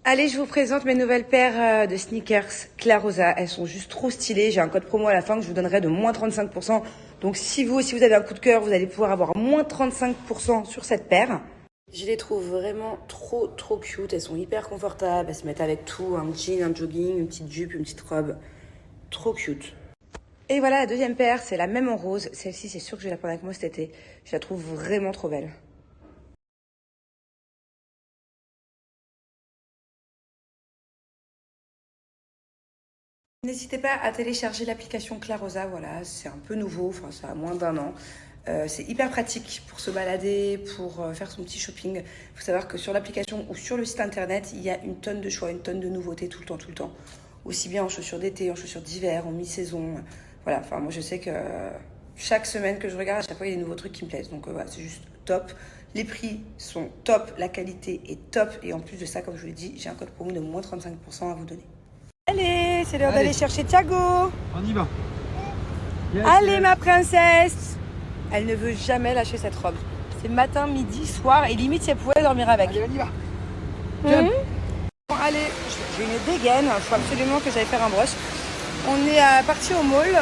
Allez, je vous présente mes nouvelles paires de sneakers Clarosa. Elles sont juste trop stylées. J'ai un code promo à la fin que je vous donnerai de moins 35%. Donc si vous aussi vous avez un coup de cœur, vous allez pouvoir avoir moins 35% sur cette paire. Je les trouve vraiment trop cute. Elles sont hyper confortables. Elles se mettent avec tout. Un jean, un jogging, une petite jupe, une petite robe. Trop cute. Et voilà, la deuxième paire, c'est la même en rose. Celle-ci, c'est sûr que je vais la prendre avec moi cet été. Je la trouve vraiment trop belle. N'hésitez pas à télécharger l'application Clarosa, voilà, c'est un peu nouveau, enfin ça a moins d'1 an. C'est hyper pratique pour se balader, pour faire son petit shopping. Il faut savoir que sur l'application ou sur le site internet, il y a une tonne de choix, une tonne de nouveautés tout le temps, tout le temps. Aussi bien en chaussures d'été, en chaussures d'hiver, en mi-saison. Voilà, enfin moi je sais que chaque semaine que je regarde, à chaque fois il y a des nouveaux trucs qui me plaisent. Donc voilà, c'est juste top. Les prix sont top, la qualité est top. Et en plus de ça, comme je vous l'ai dit, j'ai un code promo de moins 35% à vous donner. Allez, c'est l'heure d'aller chercher Thiago. On y va. Yes, Allez, yes. ma princesse. Elle ne veut jamais lâcher cette robe. C'est matin, midi, soir, et limite si elle pouvait dormir avec. Allez, on y va. Bon, allez, j'ai une dégaine. Il faut absolument que j'aille faire un brush. On est parti au mall.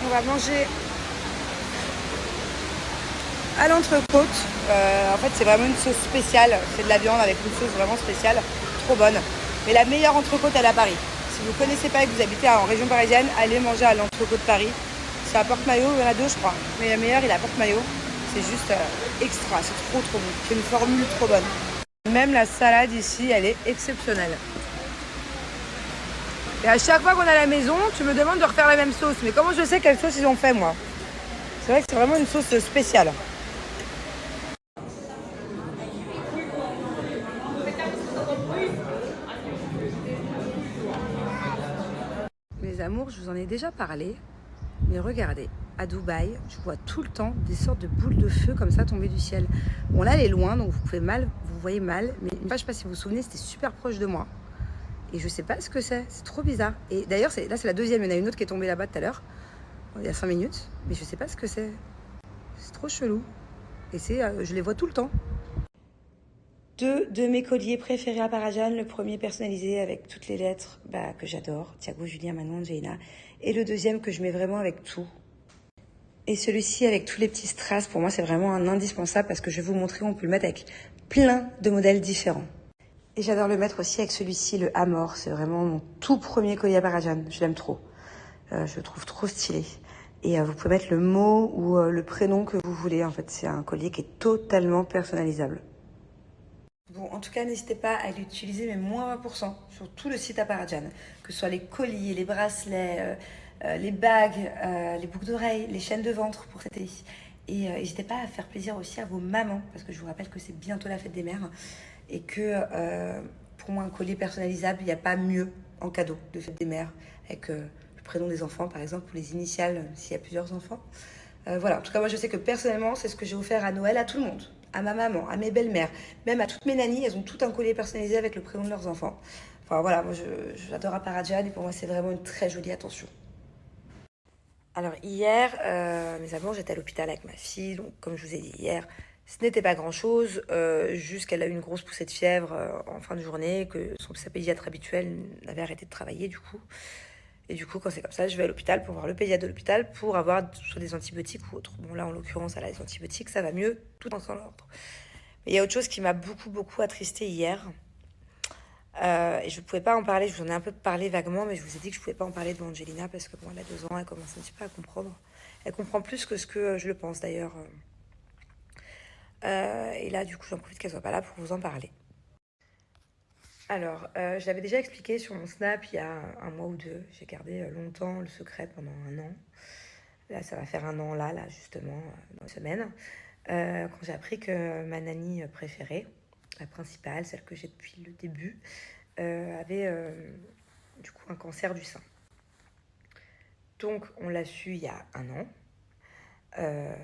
On va manger à l'entrecôte. En fait, c'est vraiment une sauce spéciale. C'est de la viande avec une sauce vraiment spéciale. Trop bonne. Mais la meilleure entrecôte, elle est à Paris. Si vous ne connaissez pas et que vous habitez en région parisienne, allez manger à l'entrecôte Paris. C'est à Porte-Maillot, il y en a deux, je crois. Mais la meilleure, il est à Porte-Maillot. C'est juste extra, c'est trop bon. C'est une formule trop bonne. Même la salade ici, elle est exceptionnelle. Et à chaque fois qu'on est à la maison, tu me demandes de refaire la même sauce. Mais comment je sais quelle sauce ils ont fait, moi? C'est vrai que c'est vraiment une sauce spéciale. Mes amours, je vous en ai déjà parlé. Mais regardez, à Dubaï, je vois tout le temps des sortes de boules de feu comme ça tomber du ciel. Bon là, elle est loin, donc vous voyez mal. Mais une fois, je sais pas si vous vous souvenez, c'était super proche de moi. Et je sais pas ce que c'est trop bizarre. Et d'ailleurs, là c'est la deuxième, il y en a une autre qui est tombée là-bas tout à l'heure, il y a 5 minutes. Mais je sais pas ce que c'est. C'est trop chelou. Et je les vois tout le temps. Deux de mes colliers préférés à Parajan. Le premier personnalisé avec toutes les lettres que j'adore. Thiago, Julien, Manon, Angelina. Et le deuxième que je mets vraiment avec tout. Et celui-ci avec tous les petits strass, pour moi c'est vraiment un indispensable parce que je vais vous montrer, on peut le mettre avec plein de modèles différents. Et j'adore le mettre aussi avec celui-ci, le Amor. C'est vraiment mon tout premier collier à Parajan. Je l'aime trop. Je le trouve trop stylé. Et vous pouvez mettre le mot ou le prénom que vous voulez. En fait, c'est un collier qui est totalement personnalisable. Bon, en tout cas, n'hésitez pas à l'utiliser, mais moins 20% sur tout le site à Parajan. Que ce soit les colliers, les bracelets, les bagues, les boucles d'oreilles, les chaînes de ventre pour cet été. Et n'hésitez pas à faire plaisir aussi à vos mamans, parce que je vous rappelle que c'est bientôt la fête des mères. Et que pour moi, un collier personnalisable, il n'y a pas mieux en cadeau de fête des mères, avec le prénom des enfants, par exemple, ou les initiales s'il y a plusieurs enfants. Voilà, en tout cas, moi je sais que personnellement, c'est ce que j'ai offert à Noël à tout le monde. À ma maman, à mes belles-mères, même à toutes mes nannies, elles ont tout un collier personnalisé avec le prénom de leurs enfants. Enfin voilà, moi j'adore à Parajan et pour moi c'est vraiment une très jolie attention. Alors hier, mes amours, j'étais à l'hôpital avec ma fille, donc comme je vous ai dit hier, ce n'était pas grand-chose, juste qu'elle a eu une grosse poussée de fièvre en fin de journée, que sa pédiatre habituelle avait arrêté de travailler du coup. Et du coup, quand c'est comme ça, je vais à l'hôpital pour voir le pédiatre de l'hôpital pour avoir soit des antibiotiques ou autre. Bon, là, en l'occurrence, elle a des antibiotiques, ça va mieux, tout en son ordre. Mais il y a autre chose qui m'a beaucoup attristée hier. Et je ne pouvais pas en parler, je vous en ai un peu parlé vaguement, mais je vous ai dit que je ne pouvais pas en parler devant Angelina parce que bon, elle a 2 ans, elle commence un petit peu à comprendre. Elle comprend plus que ce que je le pense d'ailleurs. Et là, du coup, j'en profite qu'elle soit pas là pour vous en parler. Alors, je l'avais déjà expliqué sur mon Snap il y a un mois ou deux. J'ai gardé longtemps le secret pendant 1 an. Là, ça va faire 1 an, là justement, dans une semaine. Quand j'ai appris que ma nanny préférée, la principale, celle que j'ai depuis le début, avait du coup un cancer du sein. Donc, on l'a su il y a 1 an. Euh,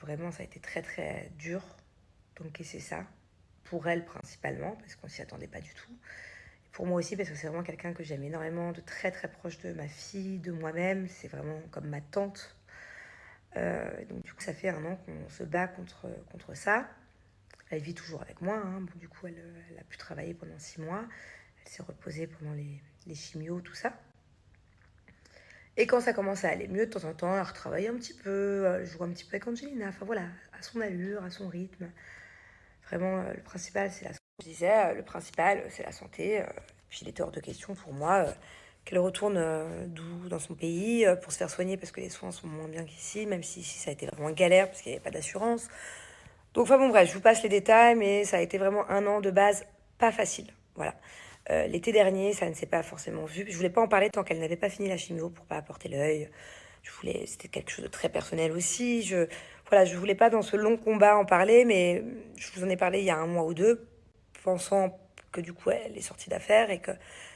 Vraiment, ça a été très dur d'encaisser ça. Pour elle principalement, parce qu'on s'y attendait pas du tout. Et pour moi aussi, parce que c'est vraiment quelqu'un que j'aime énormément, de très proche de ma fille, de moi-même. C'est vraiment comme ma tante. Donc du coup, ça fait 1 an qu'on se bat contre ça. Elle vit toujours avec moi. Hein. Bon, du coup, elle a pu travailler pendant 6 mois. Elle s'est reposée pendant les chimios, tout ça. Et quand ça commence à aller mieux, de temps en temps, elle retravaille un petit peu, elle joue un petit peu avec Angelina. Enfin voilà, à son allure, à son rythme. Vraiment, le principal, c'est la santé. Je disais, le principal, c'est la santé. Puis il était hors de question pour moi qu'elle retourne dans son pays pour se faire soigner parce que les soins sont moins bien qu'ici, même si ici ça a été vraiment galère parce qu'il n'y avait pas d'assurance. Donc, enfin bon, bref, je vous passe les détails, mais ça a été vraiment un an de base pas facile. Voilà. L'été dernier, ça ne s'est pas forcément vu. Je voulais pas en parler tant qu'elle n'avait pas fini la chimio pour pas apporter l'œil. C'était quelque chose de très personnel aussi. Voilà, je voulais pas dans ce long combat en parler, mais je vous en ai parlé il y a 1 mois ou 2, pensant que du coup elle est sortie d'affaires et que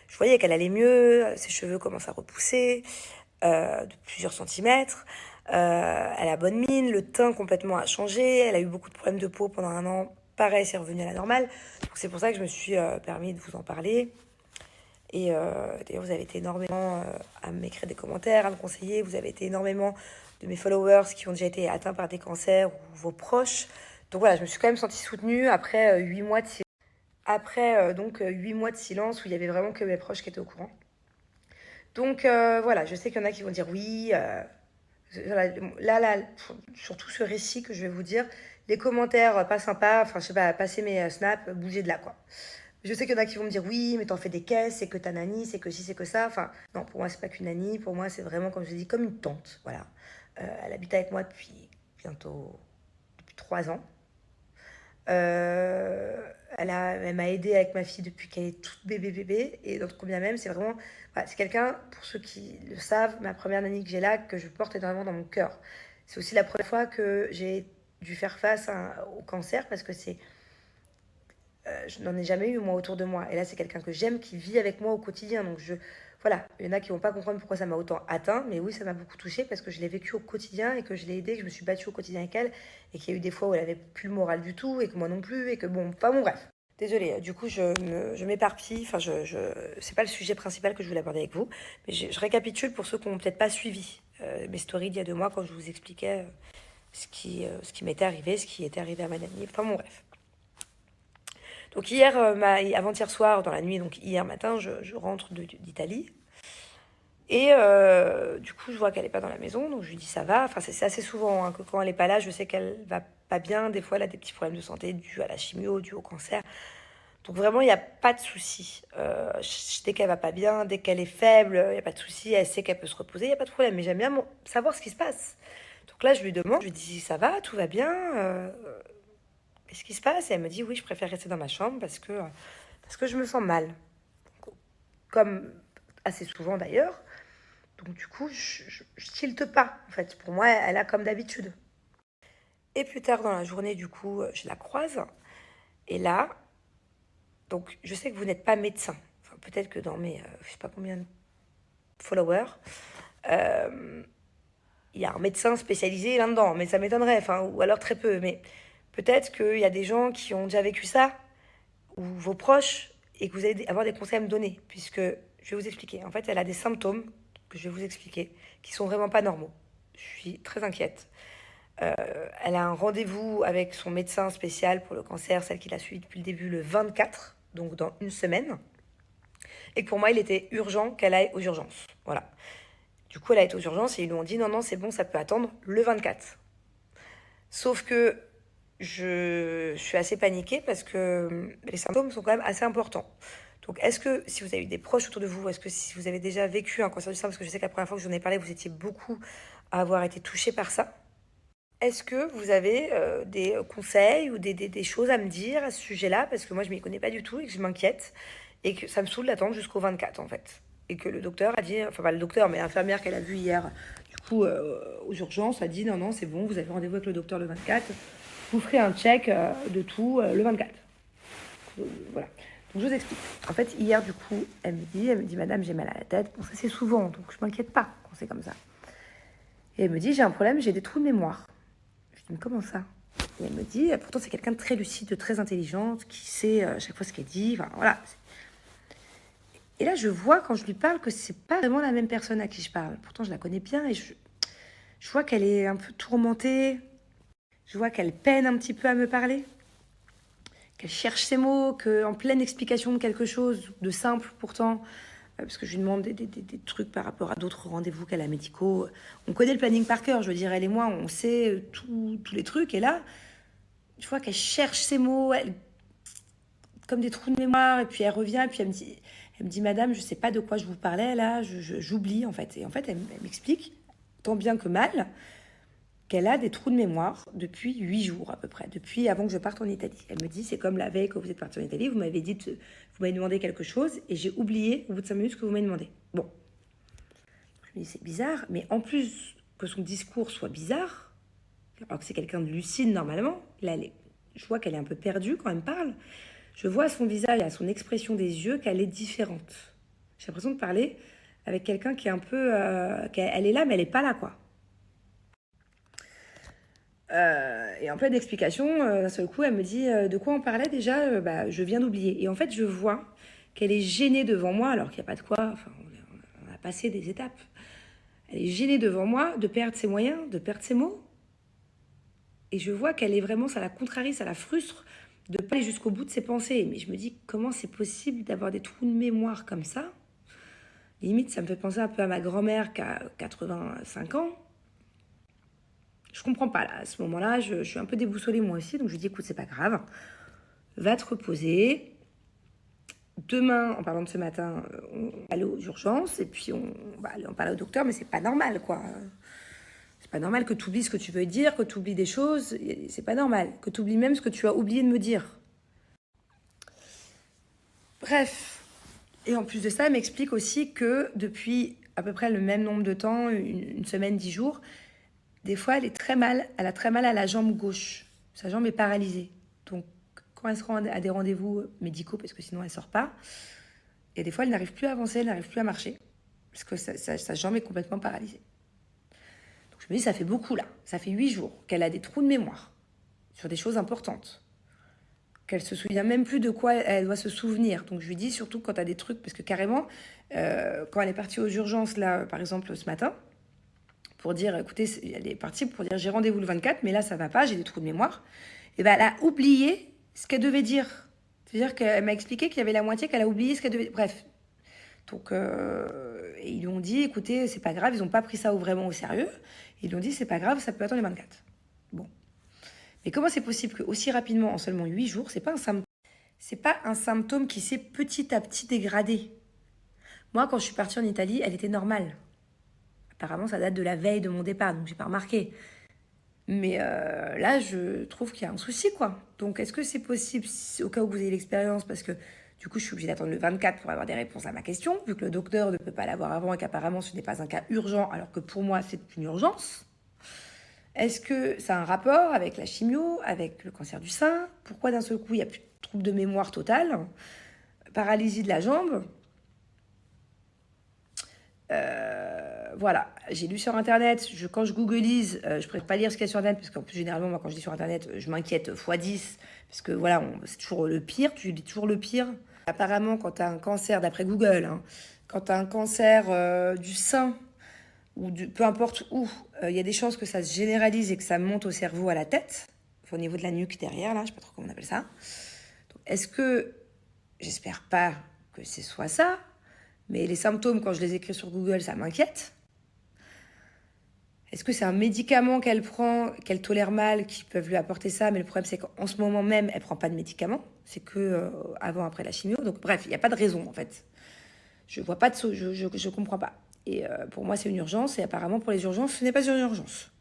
je voyais qu'elle allait mieux, ses cheveux commencent à repousser de plusieurs centimètres. Elle a bonne mine, le teint complètement a changé, elle a eu beaucoup de problèmes de peau pendant 1 an. Pareil, c'est revenu à la normale. Donc c'est pour ça que je me suis permis de vous en parler. Et d'ailleurs, vous avez été énormément à m'écrire des commentaires, à me conseiller. Vous avez été énormément de mes followers qui ont déjà été atteints par des cancers ou vos proches. Donc voilà, je me suis quand même sentie soutenue après 8 mois de silence. Après 8 mois de silence où il y avait vraiment que mes proches qui étaient au courant. Donc voilà, je sais qu'il y en a qui vont dire oui. Là, sur tout ce récit que je vais vous dire, les commentaires pas sympas, enfin je sais pas, passer mes snaps, bouger de là quoi. Je sais qu'il y en a qui vont me dire oui, mais t'en fais des caisses, c'est que ta nanny, c'est que si, c'est que ça. Enfin, non, pour moi, c'est pas qu'une nanny. Pour moi, c'est vraiment, comme je l'ai dit, comme une tante. Voilà. Elle habite avec moi depuis 3 ans. Elle m'a aidée avec ma fille depuis qu'elle est toute bébé. Et donc, combien même, c'est vraiment. Voilà, c'est quelqu'un, pour ceux qui le savent, ma première nanny que j'ai là, que je porte énormément dans mon cœur. C'est aussi la première fois que j'ai dû faire face au cancer parce que je n'en ai jamais eu moi autour de moi. Et là, c'est quelqu'un que j'aime, qui vit avec moi au quotidien. Donc voilà, il y en a qui vont pas comprendre pourquoi ça m'a autant atteint, mais oui, ça m'a beaucoup touchée parce que je l'ai vécu au quotidien et que je l'ai aidée, que je me suis battue au quotidien avec elle et qu'il y a eu des fois où elle avait plus le moral du tout et que moi non plus et que bon, pas bon, bref. Désolée, du coup, je m'éparpille. Enfin, c'est pas le sujet principal que je voulais aborder avec vous, mais je récapitule pour ceux qui n'ont peut-être pas suivi mes stories d'il y a 2 mois quand je vous expliquais ce qui m'était arrivé, ce qui était arrivé à ma amie. Enfin, bon, bref. Donc hier, avant-hier soir, dans la nuit, donc hier matin, je rentre d'Italie. Et du coup, je vois qu'elle n'est pas dans la maison, donc je lui dis ça va. Enfin, c'est assez souvent hein, que quand elle n'est pas là, je sais qu'elle va pas bien. Des fois, elle a des petits problèmes de santé dus à la chimio, dus au cancer. Donc vraiment, il n'y a pas de souci. Dès qu'elle va pas bien, dès qu'elle est faible, il n'y a pas de souci. Elle sait qu'elle peut se reposer, il n'y a pas de problème. Mais j'aime bien savoir ce qui se passe. Donc là, je lui demande, je lui dis ça va, tout va bien. Qu'est-ce qui se passe? Et elle me dit oui, je préfère rester dans ma chambre parce que je me sens mal. Comme assez souvent d'ailleurs. Donc du coup, je tilte pas. En fait, pour moi, elle a comme d'habitude. Et plus tard dans la journée, du coup, je la croise. Et là, donc je sais que vous n'êtes pas médecin. Enfin, peut-être que dans mes, je sais pas combien de followers, il y a un médecin spécialisé là-dedans. Mais ça m'étonnerait, enfin, ou alors très peu. Mais peut-être qu'il y a des gens qui ont déjà vécu ça, ou vos proches, et que vous allez avoir des conseils à me donner, puisque je vais vous expliquer. En fait, elle a des symptômes que je vais vous expliquer, qui sont vraiment pas normaux. Je suis très inquiète. Elle a un rendez-vous avec son médecin spécial pour le cancer, celle qui l'a suivi depuis le début, le 24, donc dans 1 semaine. Et pour moi, il était urgent qu'elle aille aux urgences. Voilà. Du coup, elle a été aux urgences et ils lui ont dit non, c'est bon, ça peut attendre le 24. Sauf que je suis assez paniquée parce que les symptômes sont quand même assez importants. Donc, est-ce que si vous avez eu des proches autour de vous, est-ce que si vous avez déjà vécu un cancer du sein, parce que je sais que la première fois que j'en ai parlé, vous étiez beaucoup à avoir été touchés par ça, est-ce que vous avez des conseils ou des choses à me dire à ce sujet-là? Parce que moi, je ne m'y connais pas du tout et que je m'inquiète et que ça me saoule d'attendre jusqu'au 24 en fait. Et que le docteur a dit, enfin pas le docteur, mais l'infirmière qu'elle a vue hier, du coup, aux urgences, a dit non, c'est bon, vous avez rendez-vous avec le docteur le 24, vous ferez un check de tout le 24. Voilà. Donc je vous explique. En fait, hier, du coup, elle me dit, madame, j'ai mal à la tête. Bon, ça c'est souvent, donc je m'inquiète pas quand c'est comme ça. Et elle me dit, j'ai un problème, j'ai des trous de mémoire. Je dis, mais comment ça? Et elle me dit, pourtant c'est quelqu'un de très lucide, de très intelligente, qui sait à chaque fois ce qu'elle dit. Enfin, voilà. Et là, je vois quand je lui parle que c'est pas vraiment la même personne à qui je parle. Pourtant, je la connais bien et je vois qu'elle est un peu tourmentée. Je vois qu'elle peine un petit peu à me parler. qu'elle cherche ses mots, qu'en pleine explication de quelque chose de simple pourtant, parce que je lui demande des trucs par rapport à d'autres rendez-vous qu'elle a médicaux. On connaît le planning par cœur, je veux dire, elle et moi, on sait tous les trucs. Et là, je vois qu'elle cherche ses mots, comme des trous de mémoire, et puis elle revient, et puis elle me dit, madame, je sais pas de quoi je vous parlais, là, j'oublie, en fait. Et en fait, elle m'explique, tant bien que mal, qu'elle a des trous de mémoire depuis 8 jours à peu près, depuis avant que je parte en Italie. Elle me dit, c'est comme la veille que vous êtes parti en Italie, vous m'avez demandé quelque chose et j'ai oublié au bout de 5 minutes ce que vous m'avez demandé. Bon, je me dis, c'est bizarre, mais en plus que son discours soit bizarre, alors que c'est quelqu'un de lucide normalement, là, je vois qu'elle est un peu perdue quand elle me parle, je vois à son visage et à son expression des yeux qu'elle est différente. J'ai l'impression de parler avec quelqu'un qui est un peu... elle est là, mais elle n'est pas là, quoi. Et en pleine explication, d'un seul coup, elle me dit de quoi on parlait déjà. Je viens d'oublier. Et en fait, je vois qu'elle est gênée devant moi, alors qu'il n'y a pas de quoi. Enfin, on a passé des étapes. Elle est gênée devant moi de perdre ses moyens, de perdre ses mots. Et je vois qu'elle est vraiment, ça la contrarie, ça la frustre de ne pas aller jusqu'au bout de ses pensées. Mais je me dis, comment c'est possible d'avoir des trous de mémoire comme ça? Limite, ça me fait penser un peu à ma grand-mère qui a 85 ans. Je comprends pas, là. À ce moment-là, je suis un peu déboussolée moi aussi. Donc, je lui dis, écoute, c'est pas grave. Va te reposer. Demain, en parlant de ce matin, on va aller aux urgences. Et puis, on va aller en parler au docteur. Mais c'est pas normal, quoi. C'est pas normal que tu oublies ce que tu veux dire, que tu oublies des choses. C'est pas normal. Que tu oublies même ce que tu as oublié de me dire. Bref. Et en plus de ça, elle m'explique aussi que depuis à peu près le même nombre de temps, une semaine, 10 jours... Des fois, elle a très mal à la jambe gauche. Sa jambe est paralysée. Donc, quand elle se rend à des rendez-vous médicaux, parce que sinon elle ne sort pas, et des fois, elle n'arrive plus à avancer, elle n'arrive plus à marcher, parce que sa jambe est complètement paralysée. Donc, je me dis, ça fait beaucoup là. Ça fait 8 jours qu'elle a des trous de mémoire sur des choses importantes. Qu'elle se souvient même plus de quoi elle doit se souvenir. Donc, je lui dis, surtout quand tu as des trucs, parce que carrément, quand elle est partie aux urgences, là, par exemple, ce matin, pour dire, écoutez, elle est partie pour dire j'ai rendez-vous le 24, mais là ça va pas, j'ai des trous de mémoire. Et ben elle a oublié ce qu'elle devait dire. C'est-à-dire qu'elle m'a expliqué qu'il y avait la moitié qu'elle a oublié ce qu'elle devait dire. Bref. Donc, et ils lui ont dit, écoutez, c'est pas grave, ils n'ont pas pris ça vraiment au sérieux. Ils lui ont dit, c'est pas grave, ça peut attendre les 24. Bon. Mais comment c'est possible qu'aussi rapidement, en seulement 8 jours, c'est pas un symptôme qui s'est petit à petit dégradé. Moi, quand je suis partie en Italie, elle était normale. Apparemment, ça date de la veille de mon départ, donc j'ai pas remarqué. Mais là, je trouve qu'il y a un souci, quoi. Donc, est-ce que c'est possible, au cas où vous ayez l'expérience, parce que du coup, je suis obligée d'attendre le 24 pour avoir des réponses à ma question, vu que le docteur ne peut pas l'avoir avant et qu'apparemment, ce n'est pas un cas urgent, alors que pour moi, c'est une urgence. Est-ce que ça a un rapport avec la chimio, avec le cancer du sein? Pourquoi d'un seul coup, il n'y a plus de trouble de mémoire totale? Paralysie de la jambe? Voilà, j'ai lu sur internet, quand je googlise, je préfère pas lire ce qu'il y a sur internet, parce qu'en plus généralement moi quand je lis sur internet, je m'inquiète x10, parce que voilà, c'est toujours le pire, tu lis toujours le pire. Apparemment quand tu as un cancer, d'après Google, hein, quand tu as un cancer du sein, ou peu importe où, il y a des chances que ça se généralise et que ça monte au cerveau, à la tête, au niveau de la nuque derrière, là, je sais pas trop comment on appelle ça. Donc, est-ce que, j'espère pas que ce soit ça, mais les symptômes, quand je les écris sur Google, ça m'inquiète. Est-ce que c'est un médicament qu'elle prend, qu'elle tolère mal, qui peuvent lui apporter ça? Mais le problème, c'est qu'en ce moment même, elle ne prend pas de médicaments. C'est que avant, après la chimio. Donc bref, il n'y a pas de raison, en fait. Je vois pas de... Je comprends pas. Et pour moi, c'est une urgence. Et apparemment, pour les urgences, ce n'est pas une urgence.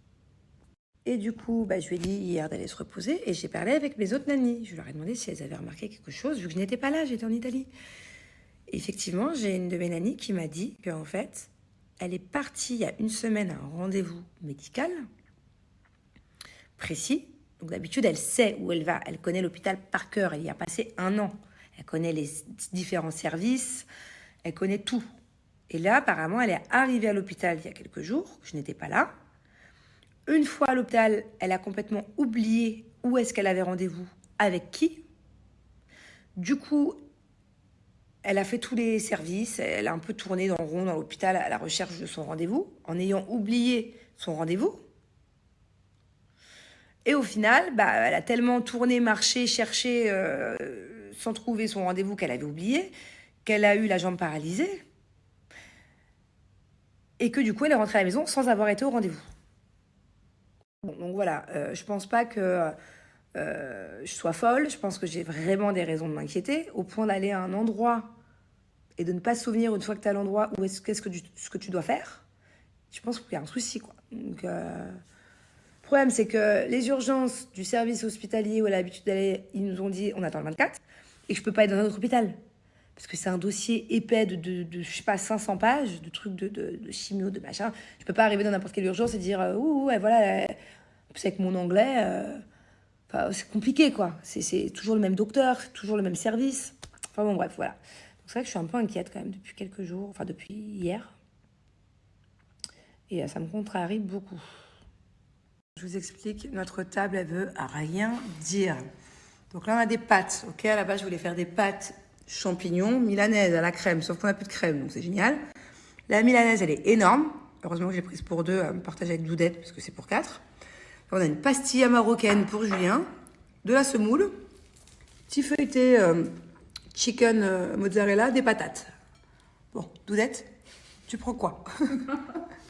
Et du coup, je lui ai dit hier d'aller se reposer. Et j'ai parlé avec mes autres nannies. Je leur ai demandé si elles avaient remarqué quelque chose, vu que je n'étais pas là, j'étais en Italie. Effectivement, j'ai une de mes nannies qui m'a dit qu'en fait, elle est partie il y a une semaine à un rendez-vous médical précis. Donc d'habitude, elle sait où elle va. Elle connaît l'hôpital par cœur. Elle y a passé 1 an. Elle connaît les différents services. Elle connaît tout. Et là, apparemment, elle est arrivée à l'hôpital il y a quelques jours. Je n'étais pas là. Une fois à l'hôpital, elle a complètement oublié où est-ce qu'elle avait rendez-vous, avec qui. Du coup, elle a fait tous les services, elle a un peu tourné dans le rond dans l'hôpital à la recherche de son rendez-vous, en ayant oublié son rendez-vous. Et au final, bah, elle a tellement tourné, marché, cherché, sans trouver son rendez-vous qu'elle avait oublié, qu'elle a eu la jambe paralysée. Et que du coup, elle est rentrée à la maison sans avoir été au rendez-vous. Bon, donc voilà, je pense pas que je sois folle. Je pense que j'ai vraiment des raisons de m'inquiéter, au point d'aller à un endroit et de ne pas se souvenir une fois que tu es à l'endroit où ce que tu dois faire. Je pense qu'il y a un souci, quoi. Donc, le problème, c'est que les urgences du service hospitalier où elle a l'habitude d'aller, ils nous ont dit on attend le 24 et que je peux pas être dans un autre hôpital. Parce que c'est un dossier épais de je sais pas, 500 pages, de trucs de chimio, de machin. Je peux pas arriver dans n'importe quelle urgence et dire ouh, ouais, voilà, c'est avec mon anglais. Enfin, c'est compliqué, quoi. C'est toujours le même docteur, c'est toujours le même service. Enfin bon, bref, voilà. Donc c'est vrai que je suis un peu inquiète quand même depuis quelques jours, enfin depuis hier. Et ça me contrarie beaucoup. Je vous explique, notre table, elle veut rien dire. Donc là, on a des pâtes. Ok, à la base, je voulais faire des pâtes champignons, milanaise à la crème, sauf qu'on n'a plus de crème, donc c'est génial. La milanaise, elle est énorme. Heureusement que j'ai prise pour 2, à me partager avec Doudette, parce que c'est pour 4. On a une pastilla marocaine pour Julien, de la semoule, petit feuilleté chicken mozzarella, des patates. Bon, Doudette, tu prends quoi?